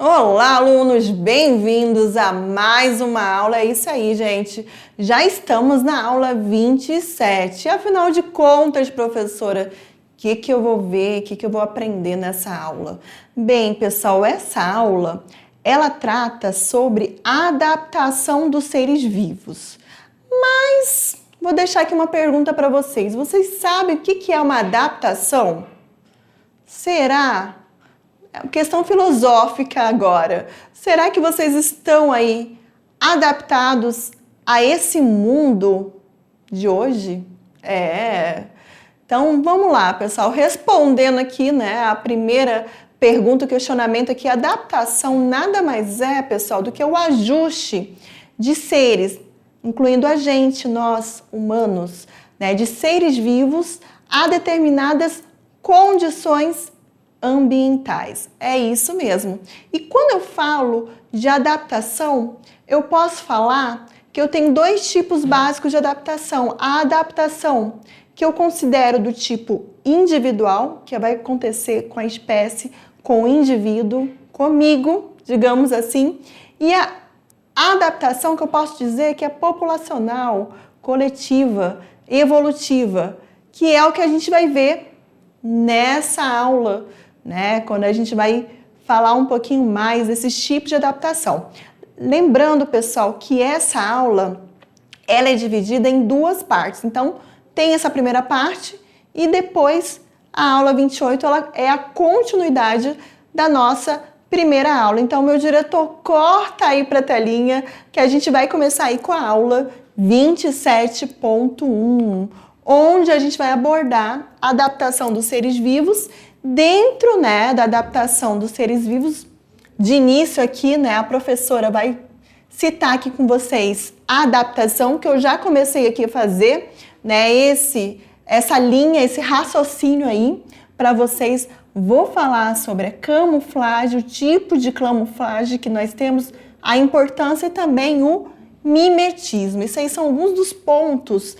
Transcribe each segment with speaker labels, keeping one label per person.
Speaker 1: Olá, alunos! Bem-vindos a mais uma aula. É isso aí, gente. Já estamos na aula 27. Afinal de contas, professora, o que eu vou ver, o que eu vou aprender nessa aula? Bem, pessoal, essa aula, ela trata sobre a adaptação dos seres vivos. Mas vou deixar aqui uma pergunta para vocês. Vocês sabem o que é uma adaptação? Será? É uma questão filosófica agora. Será que vocês estão aí adaptados a esse mundo de hoje? Então, vamos lá, pessoal. Respondendo aqui, né, a primeira pergunta, o questionamento aqui, adaptação nada mais é, pessoal, do que o ajuste de seres, incluindo a gente, nós, humanos, né, de seres vivos a determinadas condições ambientais. É isso mesmo. E quando eu falo de adaptação, eu posso falar que eu tenho dois tipos básicos de adaptação. A adaptação que eu considero do tipo individual, que vai acontecer com a espécie, com o indivíduo, comigo, digamos assim, e a adaptação que eu posso dizer que é populacional, coletiva, evolutiva, que é o que a gente vai ver nessa aula, né? Quando a gente vai falar um pouquinho mais desses tipos de adaptação. Lembrando, pessoal, que essa aula ela é dividida em duas partes. Então, tem essa primeira parte e depois a aula 28 ela é a continuidade da nossa primeira aula. Então, meu diretor, corta aí para a telinha que a gente vai começar aí com a aula 27.1, onde a gente vai abordar a adaptação dos seres vivos. Dentro, né, da adaptação dos seres vivos, de início aqui, né, a professora vai citar aqui com vocês a adaptação que eu já comecei aqui a fazer, né, essa linha, esse raciocínio aí para vocês. Vou falar sobre a camuflagem, o tipo de camuflagem que nós temos, a importância e também o mimetismo. Isso aí são alguns dos pontos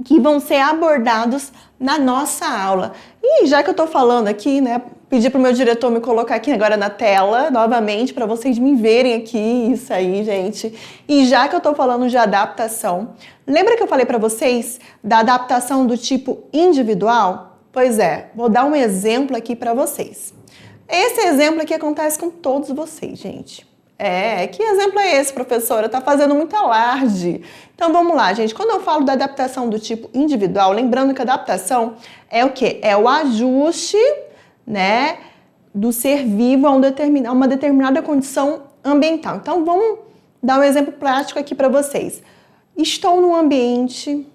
Speaker 1: que vão ser abordados na nossa aula. E já que eu tô falando aqui, né, pedi pro meu diretor me colocar aqui agora na tela, novamente, para vocês me verem aqui, isso aí, gente. E já que eu tô falando de adaptação, lembra que eu falei para vocês da adaptação do tipo individual? Pois é, vou dar um exemplo aqui para vocês. Esse exemplo aqui acontece com todos vocês, gente. Que exemplo é esse, professora? Tá fazendo muito alarde. Então, vamos lá, gente. Quando eu falo da adaptação do tipo individual, lembrando que a adaptação é o quê? É o ajuste, né, do ser vivo a uma determinada condição ambiental. Então, vamos dar um exemplo prático aqui para vocês. Estou num ambiente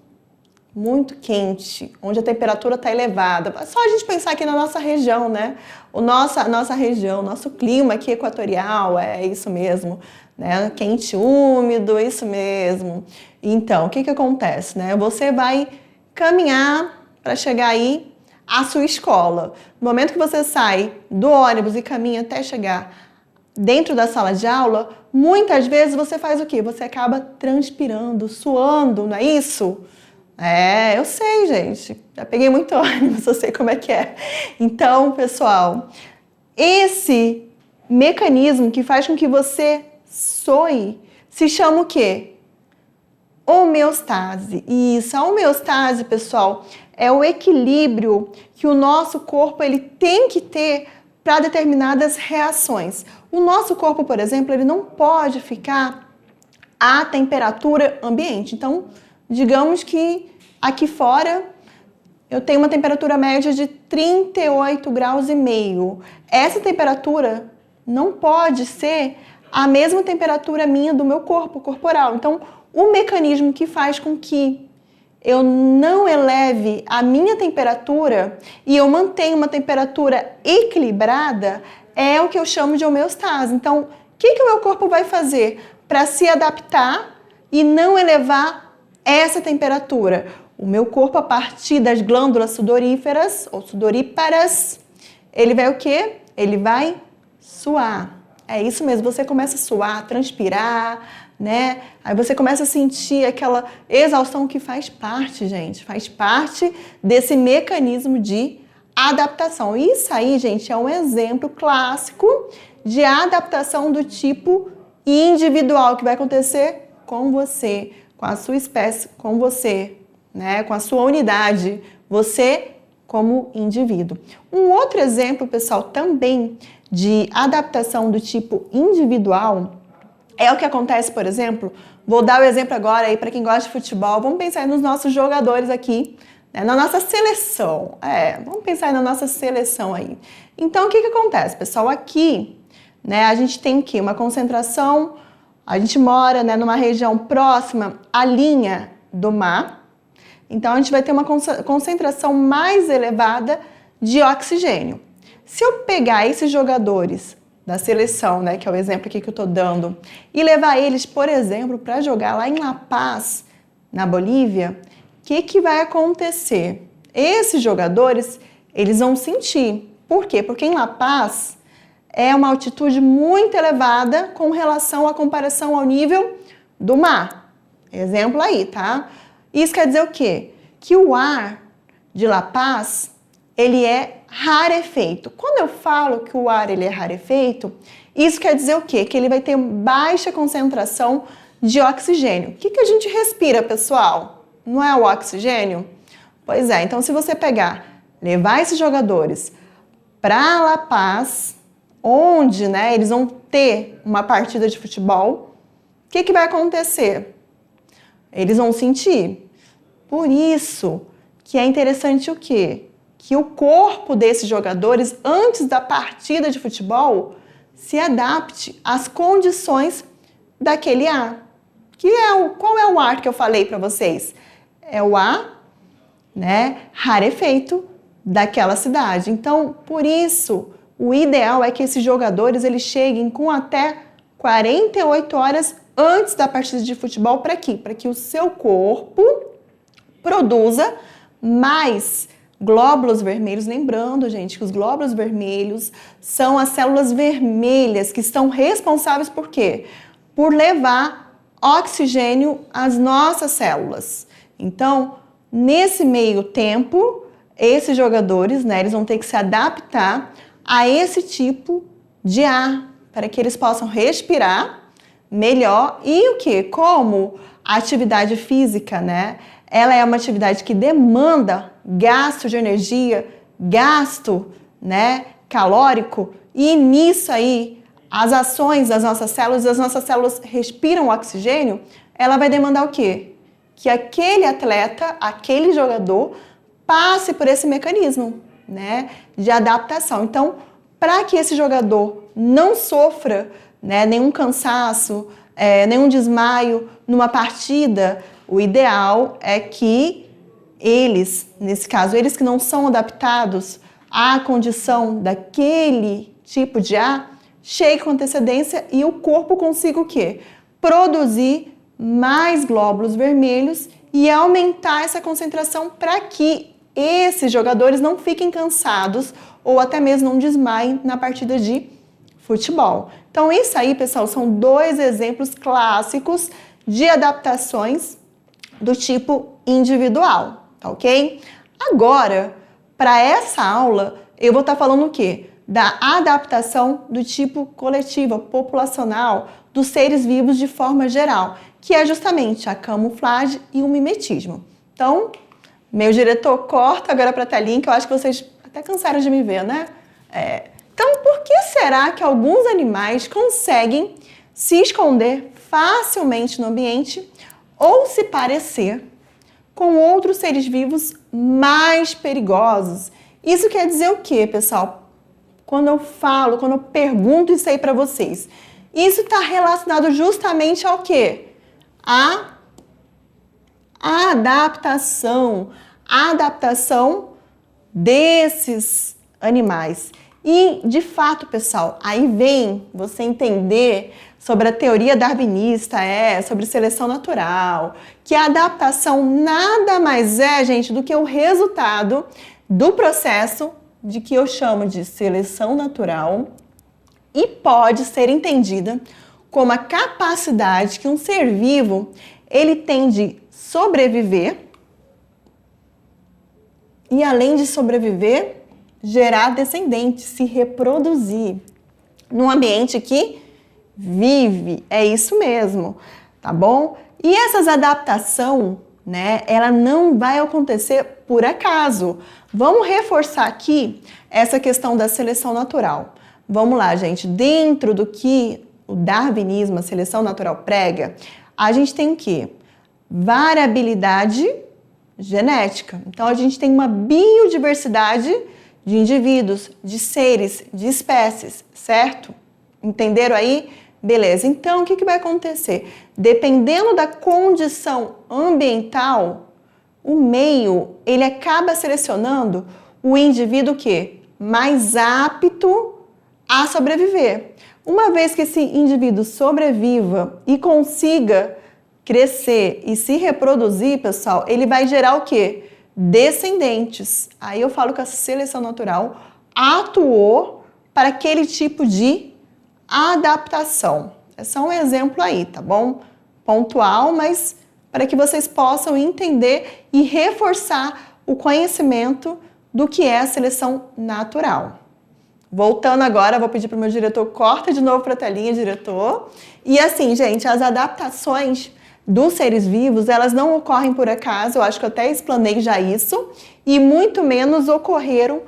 Speaker 1: muito quente, onde a temperatura está elevada. Só a gente pensar aqui na nossa região, né? Nossa região, nosso clima aqui equatorial, é isso mesmo, né? Quente, úmido, isso mesmo. Então, o que acontece, né? Você vai caminhar para chegar aí à sua escola. No momento que você sai do ônibus e caminha até chegar dentro da sala de aula, muitas vezes você faz o quê? Você acaba transpirando, suando, não é isso? Eu sei, gente. Já peguei muito ônibus, eu sei como é que é. Então, pessoal, esse mecanismo que faz com que você soe se chama o quê? Homeostase. Isso, a homeostase, pessoal, é o equilíbrio que o nosso corpo ele tem que ter para determinadas reações. O nosso corpo, por exemplo, ele não pode ficar à temperatura ambiente. Então, digamos que aqui fora eu tenho uma temperatura média de 38 graus e meio. Essa temperatura não pode ser a mesma temperatura minha do meu corpo corporal. Então, o mecanismo que faz com que eu não eleve a minha temperatura e eu mantenha uma temperatura equilibrada é o que eu chamo de homeostase. Então, o que o meu corpo vai fazer para se adaptar e não elevar essa temperatura? O meu corpo, a partir das glândulas sudoríferas ou sudoríparas, ele vai o quê? Ele vai suar. É isso mesmo, você começa a suar, transpirar, né? Aí você começa a sentir aquela exaustão que faz parte, gente, faz parte desse mecanismo de adaptação. Isso aí, gente, é um exemplo clássico de adaptação do tipo individual que vai acontecer com você, com a sua espécie, com você, né, com a sua unidade, você como indivíduo. Um outro exemplo, pessoal, também de adaptação do tipo individual é o que acontece, por exemplo, vou dar o exemplo agora aí para quem gosta de futebol, vamos pensar aí nos nossos jogadores aqui, né, na nossa seleção. Vamos pensar aí na nossa seleção aí. Então, o que acontece, pessoal? Aqui, né, a gente tem aqui uma concentração, a gente mora, né, numa região próxima à linha do mar, então a gente vai ter uma concentração mais elevada de oxigênio. Se eu pegar esses jogadores da seleção, né, que é o exemplo aqui que eu estou dando, e levar eles, por exemplo, para jogar lá em La Paz, na Bolívia, o que vai acontecer? Esses jogadores, eles vão sentir. Por quê? Porque em La Paz é uma altitude muito elevada com relação à comparação ao nível do mar. Exemplo aí, tá? Isso quer dizer o quê? Que o ar de La Paz, ele é rarefeito. Quando eu falo que o ar ele é rarefeito, isso quer dizer o quê? Que ele vai ter baixa concentração de oxigênio. O que a gente respira, pessoal? Não é o oxigênio? Pois é, então se você levar esses jogadores para La Paz, onde, né, eles vão ter uma partida de futebol, o que vai acontecer? Eles vão sentir. Por isso que é interessante o quê? Que o corpo desses jogadores, antes da partida de futebol, se adapte às condições daquele ar. Qual é o ar que eu falei para vocês? É o ar, né, rarefeito daquela cidade. Então, por isso, o ideal é que esses jogadores eles cheguem com até 48 horas antes da partida de futebol. Para quê? Para que o seu corpo produza mais glóbulos vermelhos. Lembrando, gente, que os glóbulos vermelhos são as células vermelhas que estão responsáveis por quê? Por levar oxigênio às nossas células. Então, nesse meio tempo, esses jogadores, né, eles vão ter que se adaptar a esse tipo de ar para que eles possam respirar melhor. E o que? Como a atividade física, né? Ela é uma atividade que demanda gasto de energia, gasto, né, calórico, e nisso aí as ações das nossas células respiram oxigênio, ela vai demandar o quê? Que aquele atleta, aquele jogador passe por esse mecanismo, né, de adaptação. Então, para que esse jogador não sofra, né, nenhum cansaço, nenhum desmaio numa partida, o ideal é que eles, nesse caso, eles que não são adaptados à condição daquele tipo de ar, cheguem com antecedência e o corpo consiga o quê? Produzir mais glóbulos vermelhos e aumentar essa concentração para que esses jogadores não fiquem cansados ou até mesmo não desmaiem na partida de futebol. Então, isso aí, pessoal, são 2 exemplos clássicos de adaptações do tipo individual, tá ok? Agora, para essa aula, eu vou estar falando o quê? Da adaptação do tipo coletiva, populacional, dos seres vivos de forma geral, que é justamente a camuflagem e o mimetismo. Então, meu diretor, corta agora para a telinha, que eu acho que vocês até cansaram de me ver, né? Então, por que será que alguns animais conseguem se esconder facilmente no ambiente ou se parecer com outros seres vivos mais perigosos? Isso quer dizer o quê, pessoal? Quando eu pergunto isso aí para vocês, isso está relacionado justamente ao quê? A adaptação desses animais. E, de fato, pessoal, aí vem você entender sobre a teoria darwinista, sobre seleção natural, que a adaptação nada mais é, gente, do que o resultado do processo de que eu chamo de seleção natural e pode ser entendida como a capacidade que um ser vivo ele tem de sobreviver e, além de sobreviver, gerar descendentes, se reproduzir num ambiente que vive. É isso mesmo, tá bom? E essas adaptações, né, ela não vai acontecer por acaso. Vamos reforçar aqui essa questão da seleção natural. Vamos lá, gente. Dentro do que o darwinismo, a seleção natural prega, a gente tem o quê? Variabilidade genética. Então, a gente tem uma biodiversidade de indivíduos, de seres, de espécies, certo? Entenderam aí? Beleza. Então, o que vai acontecer? Dependendo da condição ambiental, o meio, ele acaba selecionando o indivíduo que mais apto a sobreviver. Uma vez que esse indivíduo sobreviva e consiga crescer e se reproduzir, pessoal, ele vai gerar o quê? Descendentes. Aí eu falo que a seleção natural atuou para aquele tipo de adaptação. É só um exemplo aí, tá bom? Pontual, mas para que vocês possam entender e reforçar o conhecimento do que é a seleção natural. Voltando agora, vou pedir para o meu diretor, corta de novo para a telinha, diretor. E assim, gente, as adaptações dos seres vivos, elas não ocorrem por acaso, eu acho que eu até explanei já isso, e muito menos ocorreram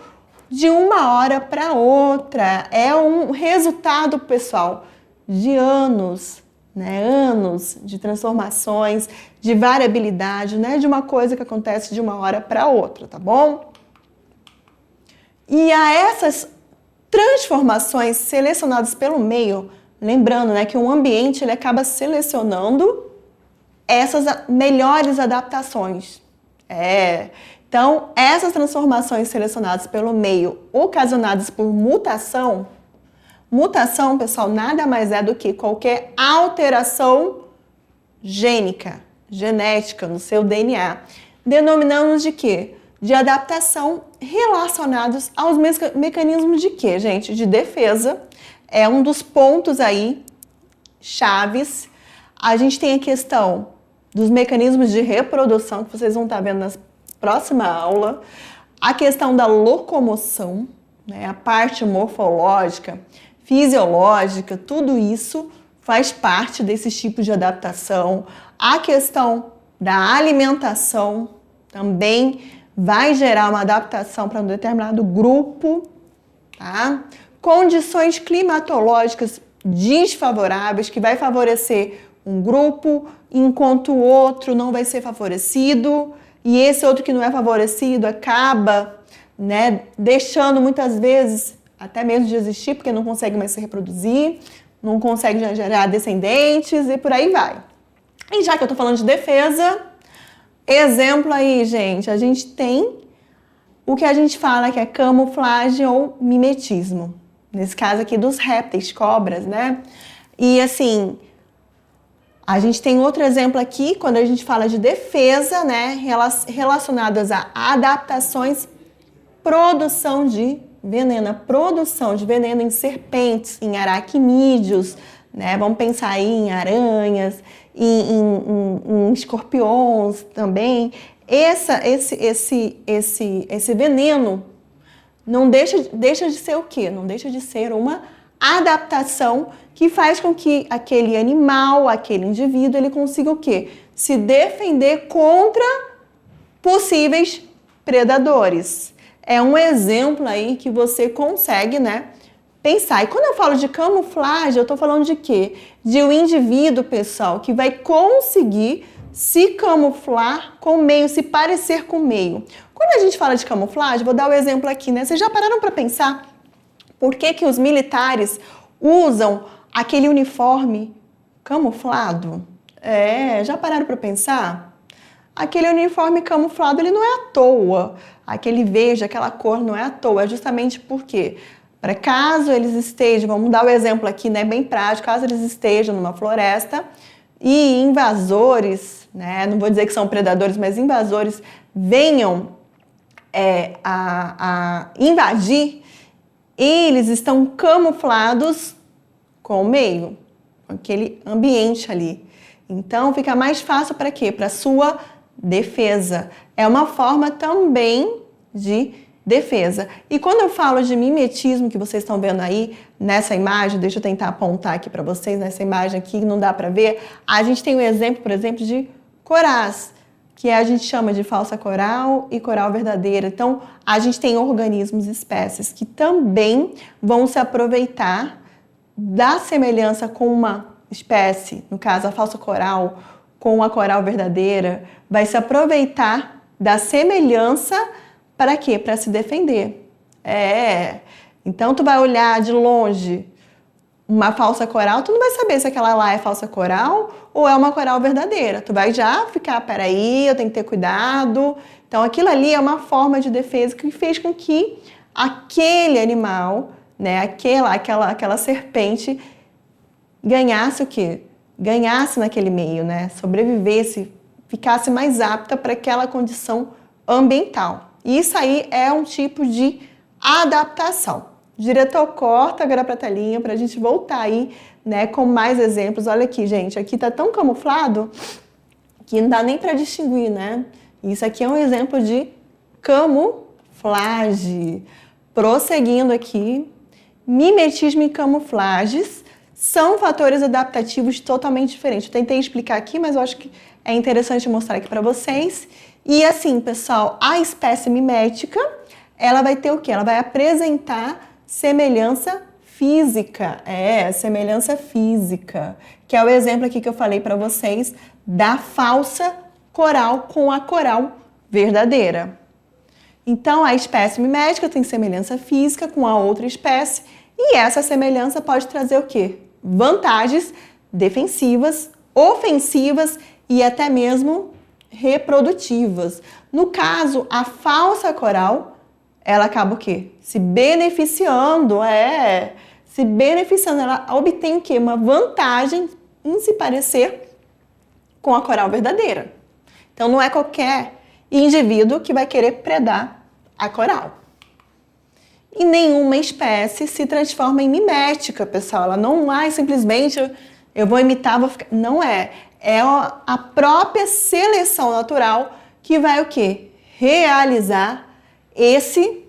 Speaker 1: de uma hora para outra. É um resultado, pessoal, de anos, né? Anos de transformações, de variabilidade, né? De uma coisa que acontece de uma hora para outra, tá bom? E a essas transformações selecionadas pelo meio, lembrando, né, que um ambiente ele acaba selecionando essas melhores adaptações. Então, essas transformações selecionadas pelo meio, ocasionadas por mutação, pessoal, nada mais é do que qualquer alteração genética no seu DNA. Denominamos de quê? De adaptação relacionados aos mecanismos de quê, gente? De defesa. É um dos pontos aí chaves. A gente tem a questão dos mecanismos de reprodução, que vocês vão estar vendo na próxima aula. A questão da locomoção, né? A parte morfológica, fisiológica, tudo isso faz parte desses tipos de adaptação. A questão da alimentação também vai gerar uma adaptação para um determinado grupo, tá? Condições climatológicas desfavoráveis, que vai favorecer um grupo, enquanto o outro não vai ser favorecido, e esse outro que não é favorecido acaba, né, deixando muitas vezes até mesmo de existir, porque não consegue mais se reproduzir, não consegue gerar descendentes e por aí vai. E já que eu tô falando de defesa, exemplo aí, gente, a gente tem o que a gente fala que é camuflagem ou mimetismo. Nesse caso aqui dos répteis, cobras, né? E assim, a gente tem outro exemplo aqui, quando a gente fala de defesa, né? Relacionadas a adaptações, produção de veneno em serpentes, em aracnídeos, né? Vamos pensar aí em aranhas, em escorpiões também. Esse veneno não deixa de ser o quê? Não deixa de ser uma adaptação que faz com que aquele animal, aquele indivíduo, ele consiga o quê? Se defender contra possíveis predadores. É um exemplo aí que você consegue, né, pensar. E quando eu falo de camuflagem, eu estou falando de quê? De um indivíduo, pessoal, que vai conseguir se camuflar com o meio, se parecer com o meio. Quando a gente fala de camuflagem, vou dar o exemplo aqui, né? Vocês já pararam para pensar por que os militares usam aquele uniforme camuflado? Já pararam para pensar? Aquele uniforme camuflado, ele não é à toa. Aquele verde, aquela cor não é à toa. É justamente porque, para caso eles estejam, vamos dar o exemplo aqui, né, bem prático, caso eles estejam numa floresta e invasores, né, não vou dizer que são predadores, mas invasores, venham a invadir, eles estão camuflados com o meio, com aquele ambiente ali. Então, fica mais fácil para quê? Para sua defesa. É uma forma também de defesa. E quando eu falo de mimetismo, que vocês estão vendo aí nessa imagem, deixa eu tentar apontar aqui para vocês, nessa imagem aqui, não dá para ver, a gente tem um exemplo, por exemplo, de corais, que a gente chama de falsa coral e coral verdadeira. Então, a gente tem organismos, espécies, que também vão se aproveitar da semelhança com uma espécie, no caso a falsa coral, com a coral verdadeira, vai se aproveitar da semelhança para quê? Para se defender. Então tu vai olhar de longe uma falsa coral, tu não vai saber se aquela lá é falsa coral ou é uma coral verdadeira. Tu vai já ficar, peraí, eu tenho que ter cuidado. Então aquilo ali é uma forma de defesa que fez com que aquele animal, né, aquela serpente ganhasse o quê? Ganhasse naquele meio, né? Sobrevivesse, ficasse mais apta para aquela condição ambiental. E isso aí é um tipo de adaptação. Diretor, corta agora para a telinha para a gente voltar aí, né, com mais exemplos. Olha aqui, gente, aqui tá tão camuflado que não dá nem para distinguir, né? Isso aqui é um exemplo de camuflagem. Prosseguindo aqui, mimetismo e camuflagens são fatores adaptativos totalmente diferentes. Eu tentei explicar aqui, mas eu acho que é interessante mostrar aqui para vocês. E assim, pessoal, a espécie mimética, ela vai ter o quê? Ela vai apresentar semelhança física. Semelhança física. Que é o exemplo aqui que eu falei para vocês da falsa coral com a coral verdadeira. Então, a espécie mimética tem semelhança física com a outra espécie e essa semelhança pode trazer o quê? Vantagens defensivas, ofensivas e até mesmo reprodutivas. No caso, a falsa coral, ela acaba o quê? Se beneficiando, ela obtém o quê? Uma vantagem em se parecer com a coral verdadeira. Então, não é qualquer indivíduo que vai querer predar a coral. E nenhuma espécie se transforma em mimética, pessoal. Ela não é simplesmente eu vou imitar, vou ficar... Não é. É a própria seleção natural que vai o quê? Realizar esse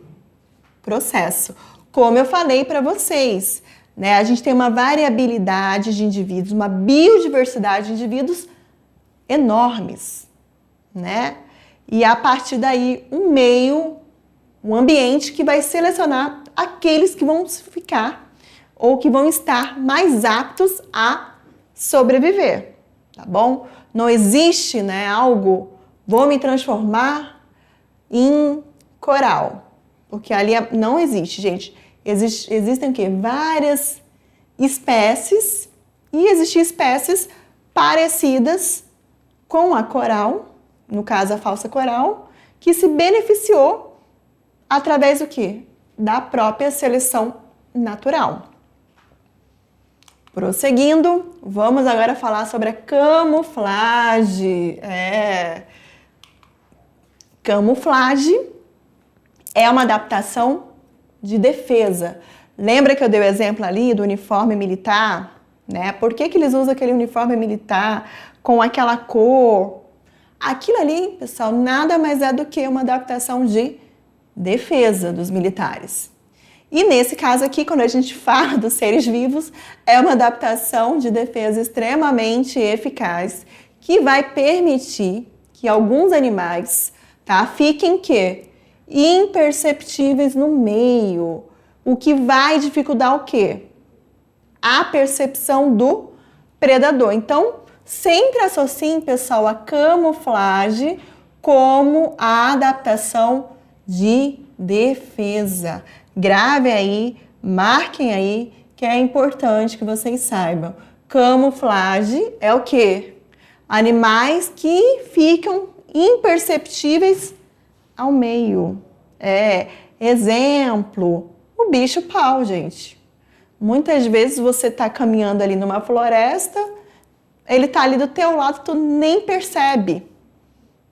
Speaker 1: processo. Como eu falei para vocês, né? A gente tem uma variabilidade de indivíduos, uma biodiversidade de indivíduos enormes, né? E a partir daí, um ambiente que vai selecionar aqueles que vão ficar ou que vão estar mais aptos a sobreviver, tá bom? Não existe, né, algo, vou me transformar em coral, porque ali não existe, gente. Existem o quê? Várias espécies e existem espécies parecidas com a coral, no caso a falsa coral, que se beneficiou através do quê? Da própria seleção natural. Prosseguindo, vamos agora falar sobre a camuflagem. Camuflagem é uma adaptação de defesa. Lembra que eu dei o exemplo ali do uniforme militar? Né? Por que eles usam aquele uniforme militar com aquela cor? Aquilo ali, pessoal, nada mais é do que uma adaptação de defesa dos militares. E nesse caso aqui, quando a gente fala dos seres vivos, é uma adaptação de defesa extremamente eficaz que vai permitir que alguns animais, tá, fiquem imperceptíveis no meio, o que vai dificultar o quê? A percepção do predador. Então, sempre associem, pessoal, a camuflagem como a adaptação de defesa. Gravem aí, marquem aí, que é importante que vocês saibam. Camuflagem é o quê? Animais que ficam imperceptíveis ao meio. Exemplo, o bicho-pau, gente. Muitas vezes você está caminhando ali numa floresta, ele está ali do teu lado, tu nem percebe.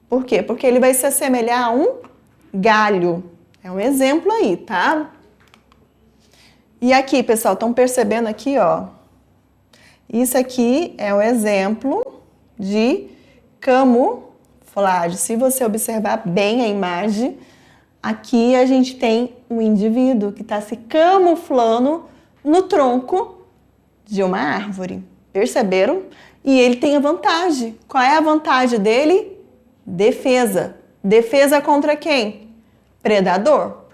Speaker 1: Por quê? Porque ele vai se assemelhar a um galho. É um exemplo aí, tá? E aqui, pessoal, estão percebendo aqui, ó? Isso aqui é um exemplo de camuflagem. Se você observar bem a imagem, Aqui a gente tem um indivíduo que está se camuflando no tronco de uma árvore. Perceberam? E ele tem a vantagem. Qual é a vantagem dele? Defesa. Defesa contra quem? Predador.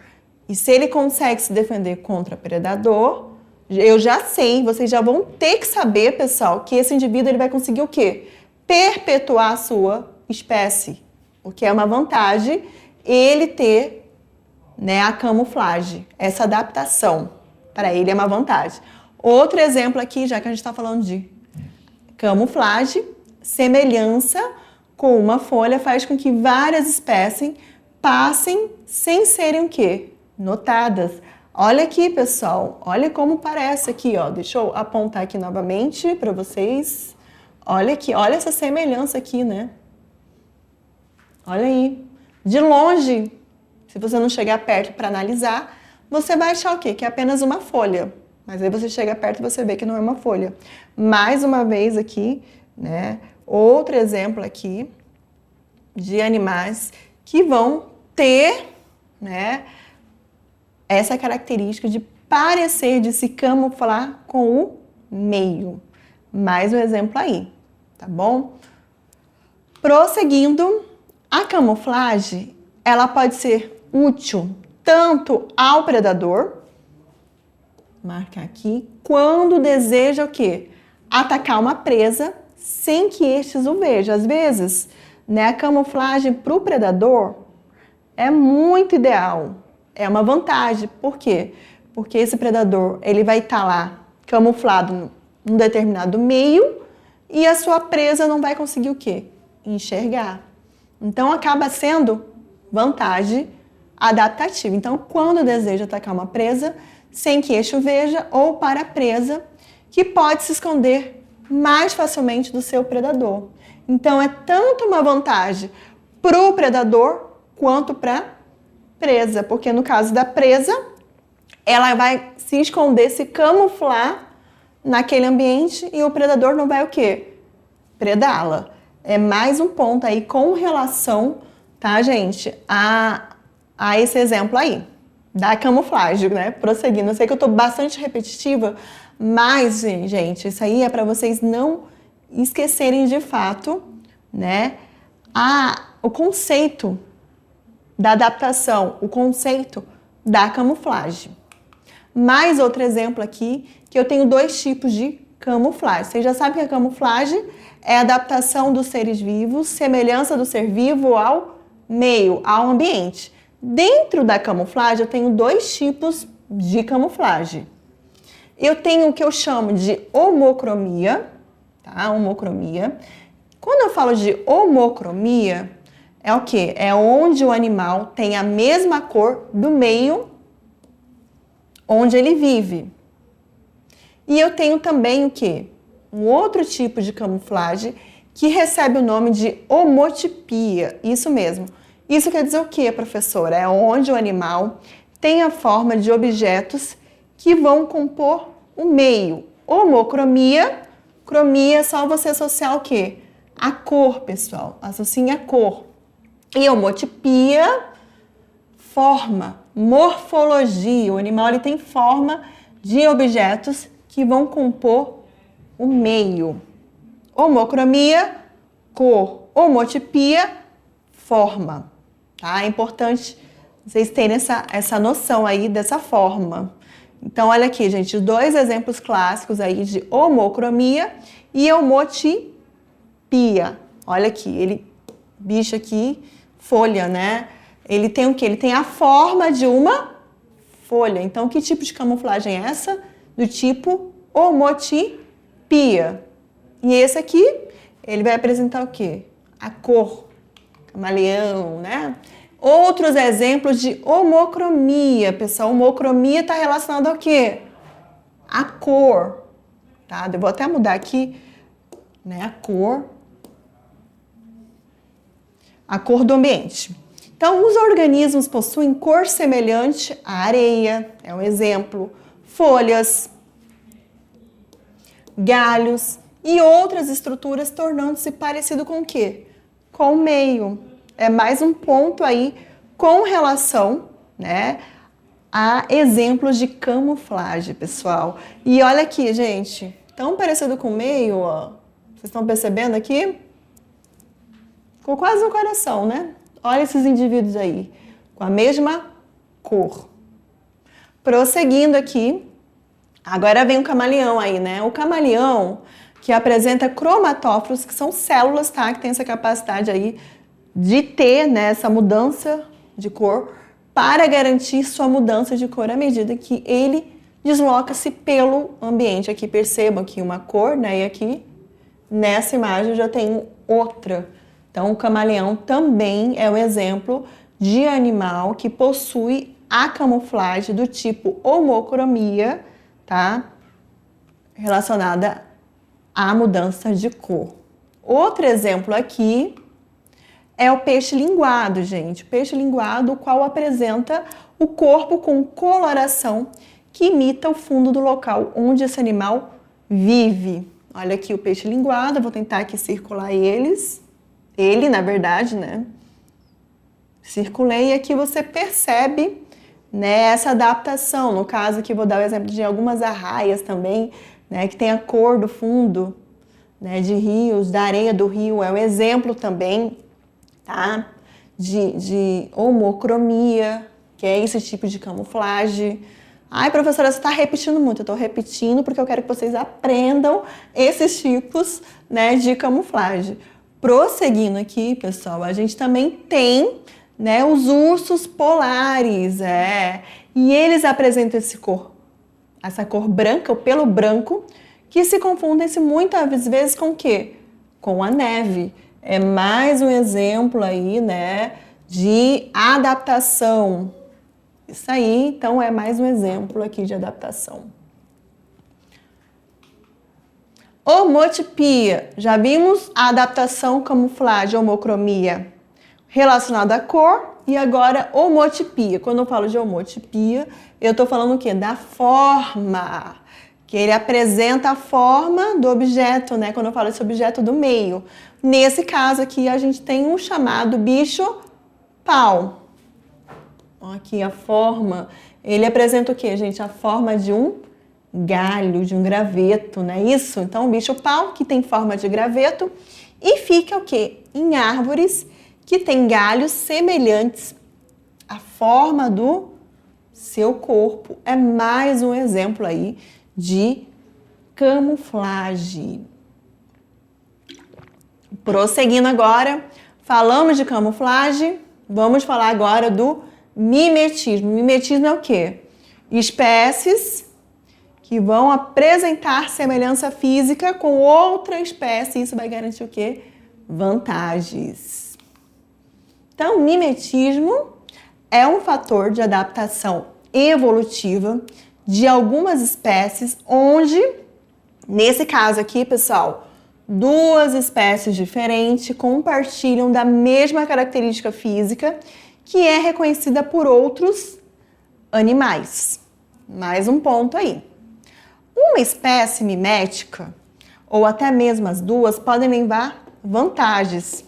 Speaker 1: E se ele consegue se defender contra predador, eu já sei, vocês já vão ter que saber, pessoal, que esse indivíduo ele vai conseguir o quê? Perpetuar a sua espécie. Porque é uma vantagem ele ter, né, a camuflagem, essa adaptação. Para ele é uma vantagem. Outro exemplo aqui, já que a gente está falando de camuflagem, semelhança com uma folha faz com que várias espécies passem sem serem o quê? Notadas. Olha aqui, pessoal. Olha como parece aqui, ó. Deixa eu apontar aqui novamente para vocês. Olha aqui, olha essa semelhança aqui, né? Olha aí. De longe, se você não chegar perto para analisar, você vai achar o quê? Que é apenas uma folha. Mas aí você chega perto e você vê que não é uma folha. Mais uma vez aqui, né? Outro exemplo aqui de animais que vão ter, né, essa característica de parecer, de se camuflar com o meio. Mais um exemplo aí, tá bom? Prosseguindo, a camuflagem, ela pode ser útil tanto ao predador, marcar aqui, quando deseja o quê? Atacar uma presa sem que estes o vejam. Às vezes, né, a camuflagem para o predador é muito ideal, é uma vantagem. Por quê? Porque esse predador ele vai estar lá camuflado num determinado meio e a sua presa não vai conseguir o quê? Enxergar. Então, acaba sendo vantagem adaptativa. Então, quando deseja atacar uma presa, sem que este o veja, ou para a presa, que pode se esconder mais facilmente do seu predador. Então, é tanto uma vantagem para o predador quanto para a presa, porque no caso da presa, ela vai se esconder, se camuflar naquele ambiente e o predador não vai o quê? Predá-la. É mais um ponto aí com relação, tá, gente, a esse exemplo aí, da camuflagem, né? Prosseguindo. Eu sei que eu tô bastante repetitiva, mas, gente, isso aí é para vocês não esquecerem de fato, né, o conceito da adaptação, o conceito da camuflagem. Mais outro exemplo aqui, que eu tenho dois tipos de camuflagem. Vocês já sabem que a camuflagem é a adaptação dos seres vivos, semelhança do ser vivo ao meio, ao ambiente. Dentro da camuflagem, eu tenho dois tipos de camuflagem. Eu tenho o que eu chamo de homocromia, tá? Homocromia. Quando eu falo de homocromia, é o quê? É onde o animal tem a mesma cor do meio onde ele vive. E eu tenho também o quê? Um outro tipo de camuflagem que recebe o nome de homotipia. Isso mesmo. Isso quer dizer o quê, professora? É onde o animal tem a forma de objetos que vão compor o meio. Homocromia, cromia é só você associar o quê? A cor, pessoal. Associem a cor. E homotipia, forma, morfologia. O animal ele tem forma de objetos que vão compor o meio. Homocromia, cor. Homotipia, forma. Tá? É importante vocês terem essa noção aí dessa forma. Então, olha aqui, gente, dois exemplos clássicos aí de homocromia e homotipia. Olha aqui, bicho aqui, folha, né? Ele tem o quê? Ele tem a forma de uma folha. Então, que tipo de camuflagem é essa? Do tipo homotipia. E esse aqui, ele vai apresentar o quê? A cor, camaleão, né? Outros exemplos de homocromia, pessoal. Homocromia está relacionada ao quê? A cor, tá? Eu vou até mudar aqui, né? A cor do ambiente. Então, os organismos possuem cor semelhante à areia, é um exemplo, folhas, galhos e outras estruturas, tornando-se parecido com o quê? Com o meio. É mais um ponto aí com relação, né, a exemplos de camuflagem, pessoal. E olha aqui, gente, tão parecido com o meio, ó. Vocês estão percebendo aqui? Ficou quase no coração, né? Olha esses indivíduos aí, com a mesma cor. Prosseguindo aqui, agora vem o camaleão aí, né? O camaleão que apresenta cromatóforos, que são células, tá? Que tem essa capacidade aí de ter, né, essa mudança de cor para garantir sua mudança de cor à medida que ele desloca-se pelo ambiente. Aqui percebam aqui uma cor, né? E aqui nessa imagem eu já tenho outra. Então o camaleão também é um exemplo de animal que possui a camuflagem do tipo homocromia, tá? Relacionada à mudança de cor. Outro exemplo aqui é o peixe linguado, gente. O peixe linguado, o qual apresenta o corpo com coloração que imita o fundo do local onde esse animal vive. Olha aqui o peixe linguado, eu vou tentar aqui circular ele, na verdade, né? Circulei e aqui você percebe, né, essa adaptação. No caso aqui vou dar o exemplo de algumas arraias também, né, que tem a cor do fundo, né, de rios, da areia do rio, é um exemplo também, tá? De homocromia, que é esse tipo de camuflagem. Ai, professora, você está repetindo muito. Eu estou repetindo porque eu quero que vocês aprendam esses tipos, né, de camuflagem. Prosseguindo aqui, pessoal, a gente também tem, né, os ursos polares, e eles apresentam essa cor branca, o pelo branco, que se confundem-se muitas vezes com o quê? Com a neve. É mais um exemplo aí, né, de adaptação. Isso aí, então, é mais um exemplo aqui de adaptação. Homotipia. Já vimos a adaptação, camuflagem, homocromia relacionada à cor. E agora, homotipia. Quando eu falo de homotipia, eu estou falando o quê? Da forma. Que ele apresenta a forma do objeto, né? Quando eu falo esse objeto do meio. Nesse caso aqui, a gente tem um chamado bicho-pau. Aqui a forma, ele apresenta o quê, gente? A forma de um galho, de um graveto, não é isso? Então, o bicho-pau, que tem forma de graveto, e fica o quê? Em árvores que tem galhos semelhantes à forma do seu corpo. É mais um exemplo aí de camuflagem. Prosseguindo agora, falamos de camuflagem, vamos falar agora do mimetismo. Mimetismo é o quê? Espécies que vão apresentar semelhança física com outra espécie. Isso vai garantir o quê? Vantagens. Então, mimetismo é um fator de adaptação evolutiva de algumas espécies, onde, nesse caso aqui, pessoal, duas espécies diferentes compartilham da mesma característica física que é reconhecida por outros animais. Mais um ponto aí. Uma espécie mimética, ou até mesmo as duas, podem levar vantagens.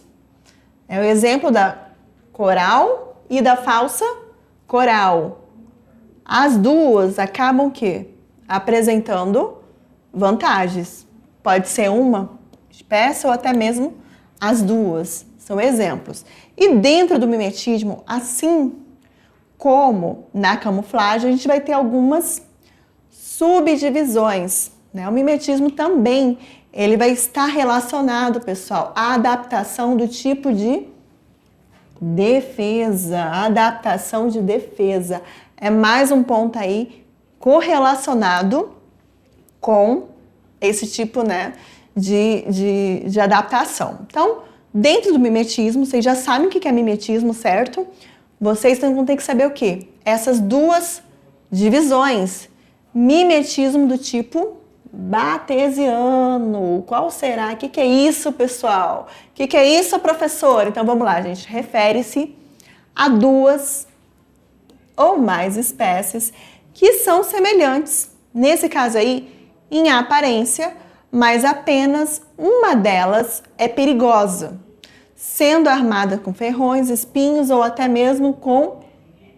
Speaker 1: É o exemplo da coral e da falsa coral. As duas acabam o quê? Apresentando vantagens. Pode ser uma espécie ou até mesmo as duas. São exemplos. E dentro do mimetismo, assim como na camuflagem, a gente vai ter algumas subdivisões, né? O mimetismo também, ele vai estar relacionado, pessoal, à adaptação do tipo de defesa. Adaptação de defesa. É mais um ponto aí correlacionado com esse tipo, né, de adaptação. Então, dentro do mimetismo, vocês já sabem o que é mimetismo, certo? Vocês vão ter que saber o quê? Essas duas divisões. Mimetismo do tipo batesiano. Qual será? O que é isso, pessoal? O que é isso, professor? Então, vamos lá, gente. Refere-se a duas ou mais espécies que são semelhantes, nesse caso aí, em aparência, mas apenas uma delas é perigosa. sendo armada com ferrões, espinhos ou até mesmo com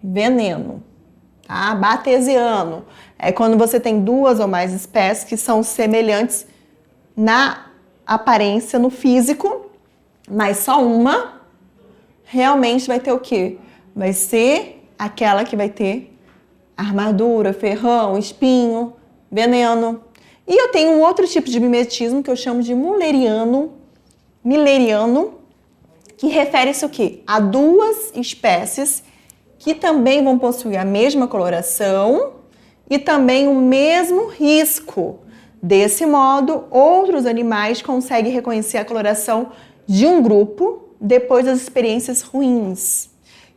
Speaker 1: veneno. Tá? Batesiano é quando você tem duas ou mais espécies que são semelhantes na aparência, no físico, mas só uma realmente vai ter o quê? Vai ser aquela que vai ter armadura, ferrão, espinho, veneno. E eu tenho um outro tipo de mimetismo que eu chamo de mulleriano, que refere-se o quê? A duas espécies que também vão possuir a mesma coloração e também o mesmo risco. Desse modo, outros animais conseguem reconhecer a coloração de um grupo depois das experiências ruins.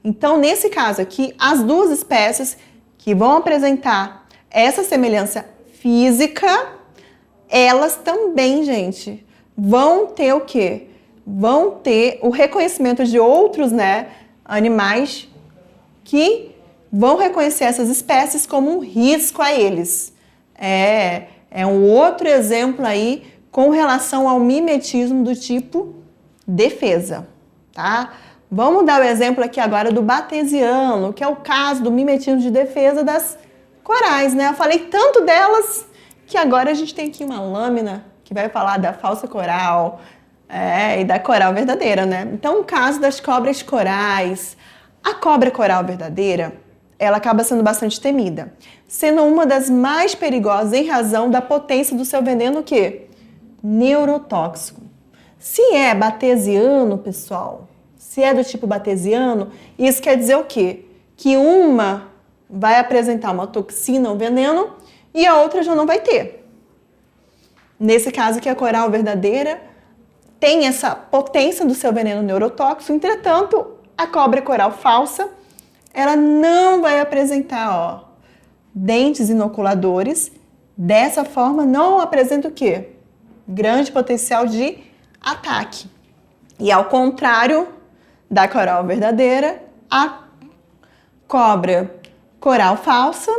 Speaker 1: Então, nesse caso aqui, as duas espécies que vão apresentar essa semelhança física, elas também, gente, vão ter o quê? Vão ter o reconhecimento de outros, né, animais que vão reconhecer essas espécies como um risco a eles. É um outro exemplo aí com relação ao mimetismo do tipo defesa, tá? Vamos dar o exemplo aqui agora do batesiano, que é o caso do mimetismo de defesa das corais, né? Eu falei tanto delas que agora a gente tem aqui uma lâmina que vai falar da falsa coral e da coral verdadeira, né? Então, o caso das cobras corais. A cobra coral verdadeira, ela acaba sendo bastante temida, sendo uma das mais perigosas em razão da potência do seu veneno, que neurotóxico. Se é batesiano, pessoal, se é do tipo batesiano, isso quer dizer o quê? Que uma vai apresentar uma toxina, um veneno, e a outra já não vai ter. Nesse caso aqui, a coral verdadeira tem essa potência do seu veneno neurotóxico, entretanto, a cobra coral falsa, ela não vai apresentar, dentes inoculadores. Dessa forma, não apresenta o quê? Grande potencial de ataque. E ao contrário da coral verdadeira, a cobra coral falsa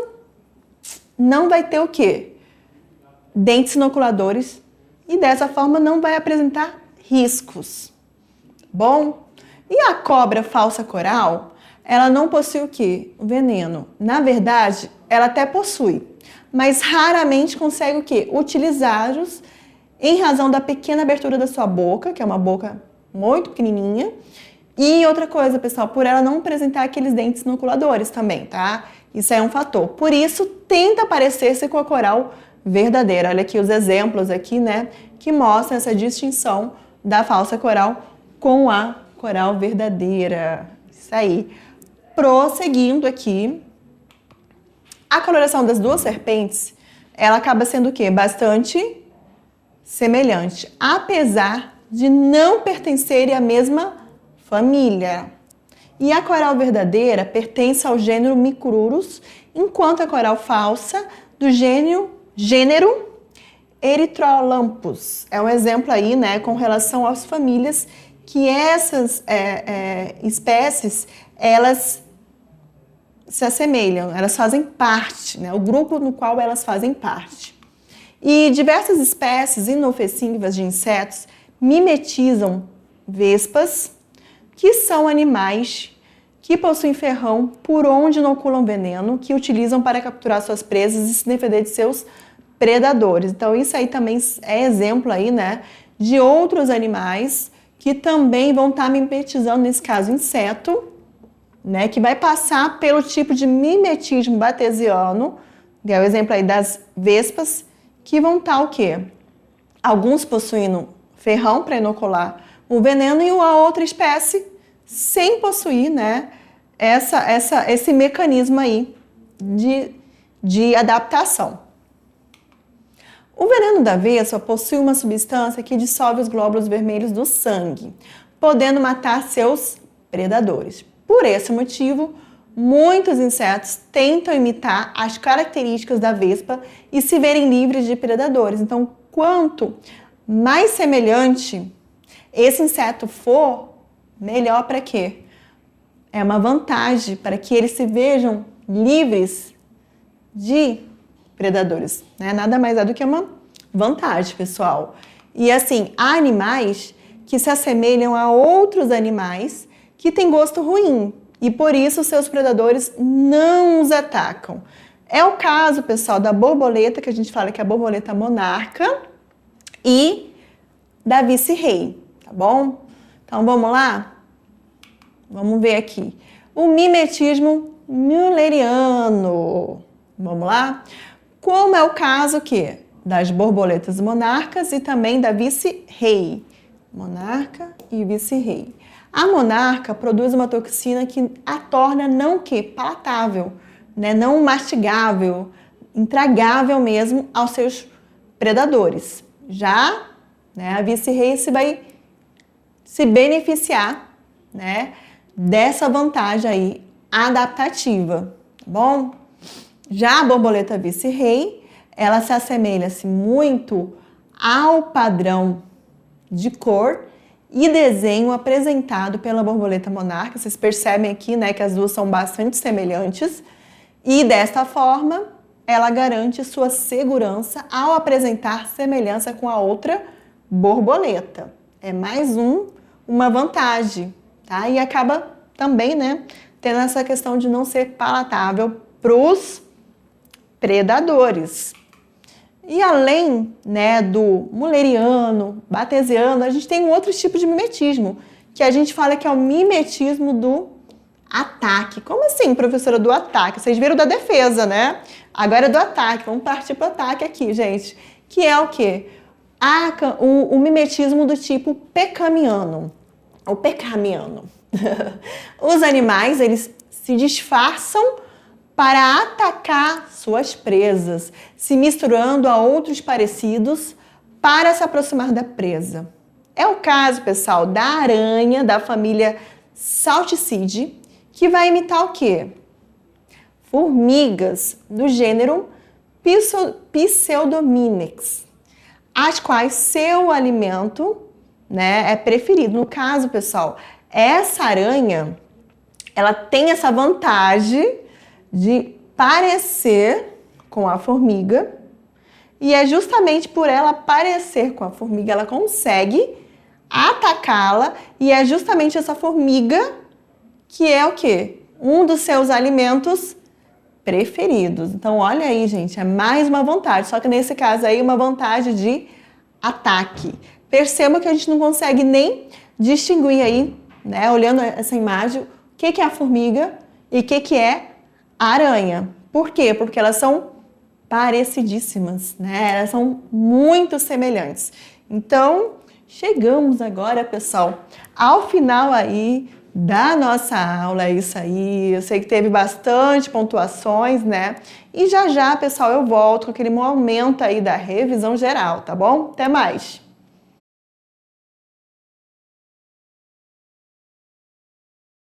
Speaker 1: não vai ter o quê? Dentes inoculadores e dessa forma não vai apresentar riscos. Bom? E a cobra falsa coral, ela não possui o quê? O veneno. Na verdade, ela até possui, mas raramente consegue o quê? Utilizá-los em razão da pequena abertura da sua boca, que é uma boca muito pequenininha. E outra coisa, pessoal, por ela não apresentar aqueles dentes inoculadores também, tá? Isso é um fator. Por isso, tenta parecer-se com a coral verdadeira. Olha aqui os exemplos aqui, né, que mostram essa distinção da falsa coral com a coral verdadeira. Isso aí. Prosseguindo aqui, a coloração das duas serpentes, ela acaba sendo o quê? Bastante semelhante, apesar de não pertencerem à mesma família. E a coral verdadeira pertence ao gênero Micrurus, enquanto a coral falsa do gênero Erythrolampus. É um exemplo aí, né, com relação às famílias que essas espécies, elas se assemelham, elas fazem parte, né, o grupo no qual elas fazem parte. E diversas espécies inofensivas de insetos mimetizam vespas, que são animais que possuem ferrão por onde inoculam veneno, que utilizam para capturar suas presas e se defender de seus predadores. Então isso aí também é exemplo aí, né, de outros animais que também vão estar mimetizando, nesse caso, inseto, né, que vai passar pelo tipo de mimetismo batesiano, que é o exemplo aí das vespas, que vão estar o quê? Alguns possuindo ferrão para inocular o veneno e a outra espécie sem possuir, né, esse mecanismo aí de adaptação. O veneno da vespa possui uma substância que dissolve os glóbulos vermelhos do sangue, podendo matar seus predadores. Por esse motivo, muitos insetos tentam imitar as características da vespa e se verem livres de predadores. Então, quanto mais semelhante esse inseto for, melhor para quê? É uma vantagem para que eles se vejam livres de predadores, né? Nada mais é do que uma vantagem, pessoal. E assim, há animais que se assemelham a outros animais que têm gosto ruim e por isso seus predadores não os atacam. É o caso, pessoal, da borboleta, que a gente fala que é a borboleta monarca, e da vice-rei, tá bom? Então vamos lá? Vamos ver aqui. O mimetismo mülleriano. Vamos lá? Como é o caso que das borboletas monarcas e também da vice-rei. Monarca e vice-rei. A monarca produz uma toxina que a torna não que palatável, né? Não mastigável, intragável mesmo aos seus predadores. Já, né, a vice-rei vai se beneficiar, né, dessa vantagem aí adaptativa, tá bom? Já a borboleta vice-rei, ela se assemelha-se muito ao padrão de cor e desenho apresentado pela borboleta monarca. Vocês percebem aqui, né, que as duas são bastante semelhantes e desta forma ela garante sua segurança ao apresentar semelhança com a outra borboleta. É mais uma vantagem, tá? E acaba também, né, tendo essa questão de não ser palatável para os predadores. E além, né, do mulleriano, batesiano, a gente tem um outro tipo de mimetismo, que a gente fala que é o mimetismo do ataque. Como assim, professora, do ataque? Vocês viram da defesa, né? Agora é do ataque. Vamos partir para o ataque aqui, gente. Que é o quê? O mimetismo do tipo pecamiano. O pecamiano. Os animais, eles se disfarçam para atacar suas presas, se misturando a outros parecidos para se aproximar da presa. É o caso, pessoal, da aranha da família Salticidae, que vai imitar o quê? Formigas do gênero Pseudomymex, as quais seu alimento, né, é preferido. No caso, pessoal, essa aranha, ela tem essa vantagem de parecer com a formiga, e é justamente por ela parecer com a formiga, ela consegue atacá-la, e é justamente essa formiga que é o quê? Um dos seus alimentos preferidos. Então, olha aí, gente, é mais uma vantagem, só que nesse caso aí, uma vantagem de ataque. Perceba que a gente não consegue nem distinguir aí, né, olhando essa imagem, o que é a formiga e o que é a aranha. Por quê? Porque elas são parecidíssimas, né? Elas são muito semelhantes. Então, chegamos agora, pessoal, ao final aí da nossa aula. É isso aí. Eu sei que teve bastante pontuações, né? E já, pessoal, eu volto com aquele momento aí da revisão geral, tá bom? Até mais!